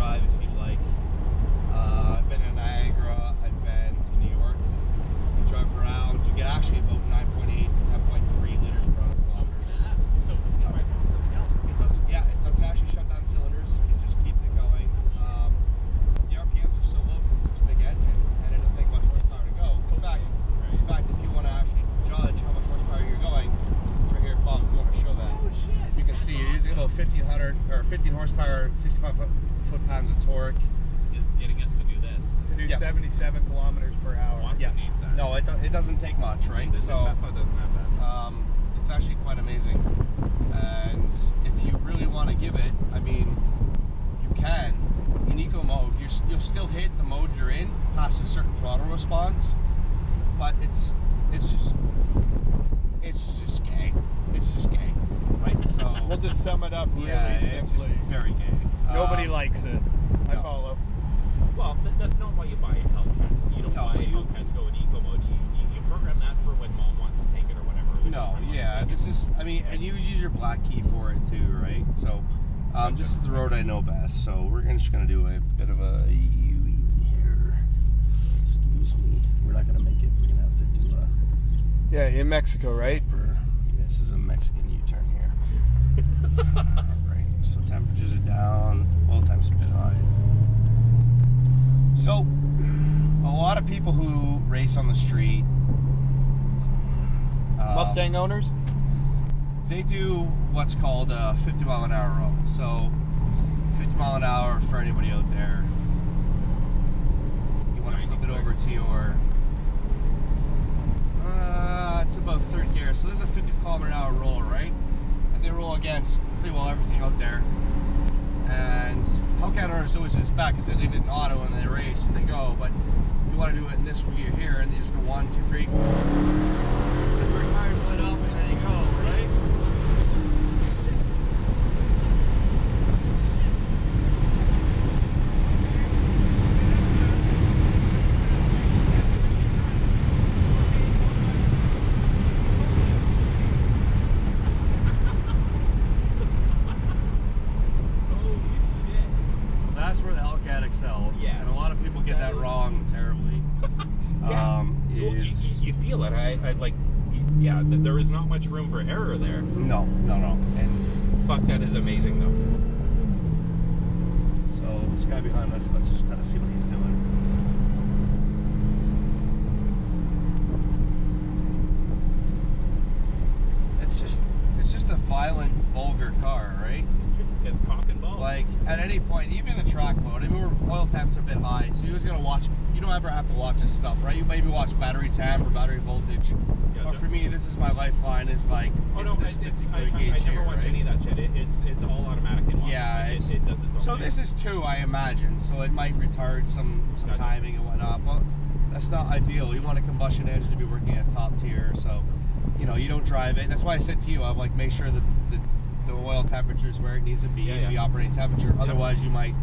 drive if you'd like. I've been to Niagara, I've been to New York. You drive around, you get actually about 9.8 to 10.3 liters per 100 kilometers. So it might cost a gallon. It doesn't, yeah, it doesn't actually shut down cylinders. It just keeps it going. The RPMs are so low because it's such a big engine, and it doesn't take much horsepower to go. In fact, if you want to actually judge how much horsepower you're going, it's right here, Bob. If you want to show that, Oh shit! you can see you're using about 1,500 or 15 horsepower, 65 foot-pounds of torque. Is getting us to do this. To do 77 kilometers per hour. Watson needs that. No, it doesn't take much, right? The Tesla doesn't have that. It's actually quite amazing. And if you really want to give it, I mean, you can. In eco mode, you'll still hit the mode you're in past a certain throttle response, but it's just gay. It's just gay, right? So We'll just sum it up really simply. it's just very gay. Nobody likes it. I no. follow. Well, that's not why you buy a Hellcat. You don't buy a Hellcat to go in eco mode. You program that for when mom wants to take it or whatever. No, yeah, this is, I mean, and you use your black key for it too, right? So, this is the road I know best, so we're just going to do a bit of a U here. Excuse me. We're not going to make it. We're going to have to do a... Yeah, in Mexico, right? This is a Mexican U-turn here. Alright, so temperatures are down, oil temps a bit high. So, a lot of people who race on the street, Mustang owners? they do what's called a 50 mile an hour roll. So 50 mile an hour for anybody out there. You want to flip it over to your, it's about third gear. So there's a 50 kilometer an hour roll, right? And they roll against pretty well everything out there. And Hellcat owners always do this back because they leave it in auto and they race and they go. But you want to do it in this gear here, and you just go 1, 2, 3. And your tires lit up, and then you go, right? That's where the Hellcat excels, Yes. and a lot of people get that wrong terribly. Yeah. You feel it. I like, yeah, there is not much room for error there. No. And Fuck, that is amazing though. so this guy behind us, let's just kind of see what he's doing. It's just a violent, vulgar car, right? It's cock and ball. Like, at any point, even in the track mode, I mean, oil temps are a bit high, so you just gotta watch, you don't ever have to watch this stuff, right? You maybe watch battery temp or battery voltage. Yeah, but for me, this is my lifeline, is like, oh no, this particular gauge I never here, watch right? any of that shit. It's all automatic in Watson. Yeah, it does its own so thing. this is 2, I imagine, so it might retard some Gotcha. timing and whatnot, but that's not ideal. You want a combustion engine to be working at top tier, so, you know, you don't drive it. That's why I said to you, I'm like, make sure that the oil temperature is where it needs to be, Yeah, yeah. the operating temperature. Otherwise, you might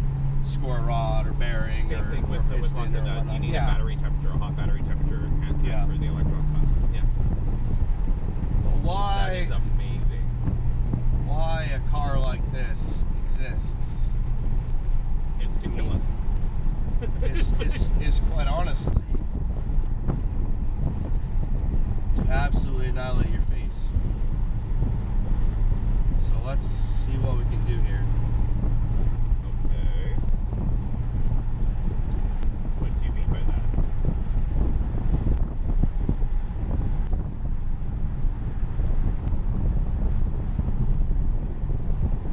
score a rod or bearing Same or, thing or with piston lots or of that. whatnot. You need Yeah. a battery temperature, a hot battery temperature, and Yeah. transfer the electrons faster. Yeah. But why? That is amazing. Why a car like this exists It's to kill us. is quite honestly to absolutely annihilate your face. So let's see what we can do here. Okay. What do you mean by that?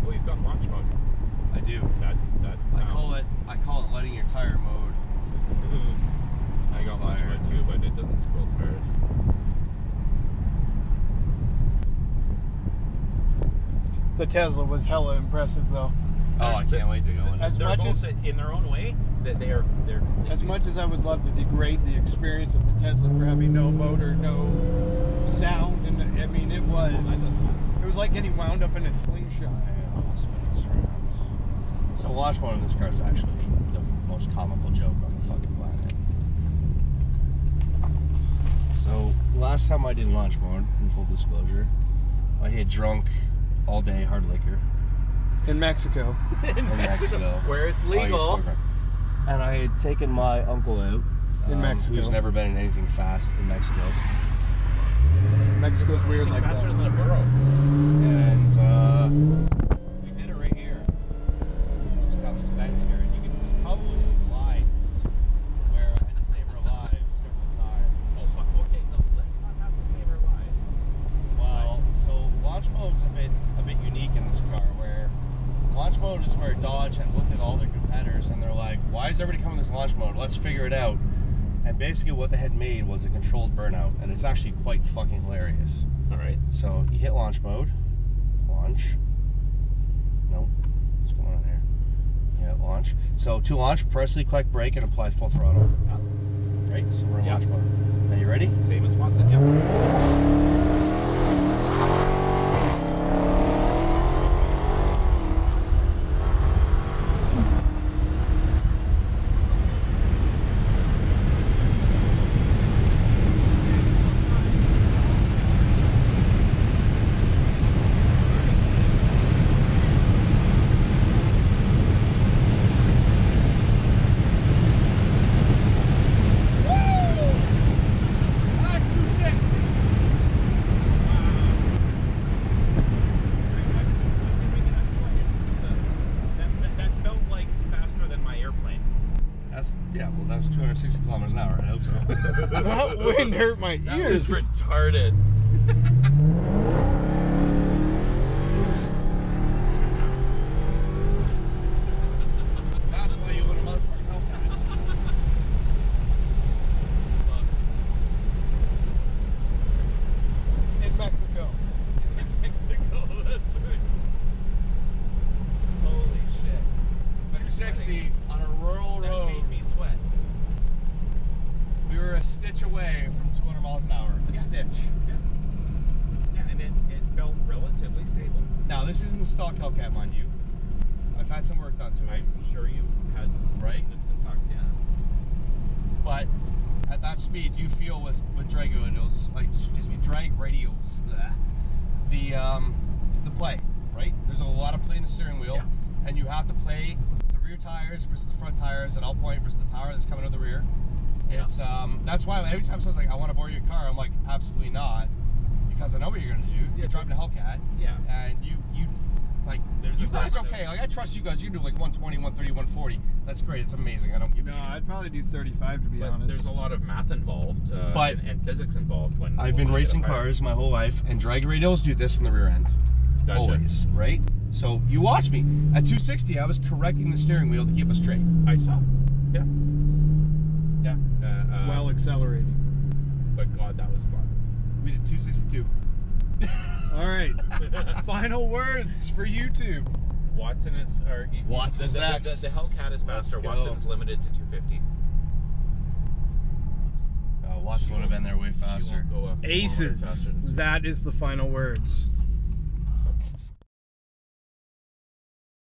Oh, you've got launch mode. I do. That sounds... I call it letting your tire mode. I got launch Fire. mode too, but it doesn't scroll tires. The Tesla was hella impressive though. Oh, I can't wait to go in. As They're much both as- in their own way, that they're As much as I would love to degrade the experience of the Tesla for having no motor, no sound, and I mean it was like getting wound up in a slingshot. So launch mode in this car is actually the most comical joke on the fucking planet. So last time I did launch mode, in full disclosure, I had drunk all day hard liquor. In Mexico. in Mexico. where it's Oh, you're legal. still going. And I had taken my uncle out. In Mexico. Who's never been in anything fast in Mexico. Mexico's weird like Faster that. than a burro. And we did it right here. Just down this bend here. And you can probably see the lines where I had to save our lives several times. Oh, fuck. Okay, no, let's not have to save our lives. Well, so launch mode's a bit unique in this car, where launch mode is where Dodge had looked at all their competitors and they're like, why is everybody coming this launch mode? Let's figure it out. And basically what they had made was a controlled burnout, and it's actually quite fucking hilarious. All right. So you hit launch mode, launch. Nope, what's going on here? Yeah, launch. So to launch, press the quick brake and apply full throttle. Right, so we're in launch mode. Now you ready? Same as Watson, yeah. Yeah, well, that was 260 kilometers an hour. I hope so. That wind hurt my ears. That was retarded. That's why you want a motherfucking Hellcat. In Mexico. Mexico, that's right. Holy shit. 260 on a rural That road. made me sweat. We were a stitch away from 200 miles an hour. A stitch. Yeah, and it felt relatively stable. Now, this isn't a stock Hellcat, mind you. I've had some work done to it. I'm sure you had nips and tucks, yeah. But at that speed, you feel with drag radials, drag radials, the play, right? There's a lot of play in the steering wheel, and you have to play the rear tires versus the front tires, and all point versus the power that's coming out of the rear. It's that's why every time someone's like, I want to borrow your car, I'm like, absolutely not, because I know what you're gonna do. You're driving a Hellcat, and you like, you guys are okay. Like, I trust you guys. You can do like 120, 130, 140. That's great. It's amazing. I don't give a shit. No, I'd probably do 35 to be honest. There's a lot of math involved, and physics involved when I've been we racing get a cars my whole life, and drag radials do this in the rear end. Gotcha. Always, right? So you watch me. At 260, I was correcting the steering wheel to keep us straight. I saw. Yeah. Yeah. While accelerating. But God, that was fun. We did 262. All right. Final words for YouTube. Watson is, Watson's next. The Hellcat is faster. Let's go. Watson's limited to 250. Watson would have been there way She faster. won't go up 400 Aces. faster than That is the final words.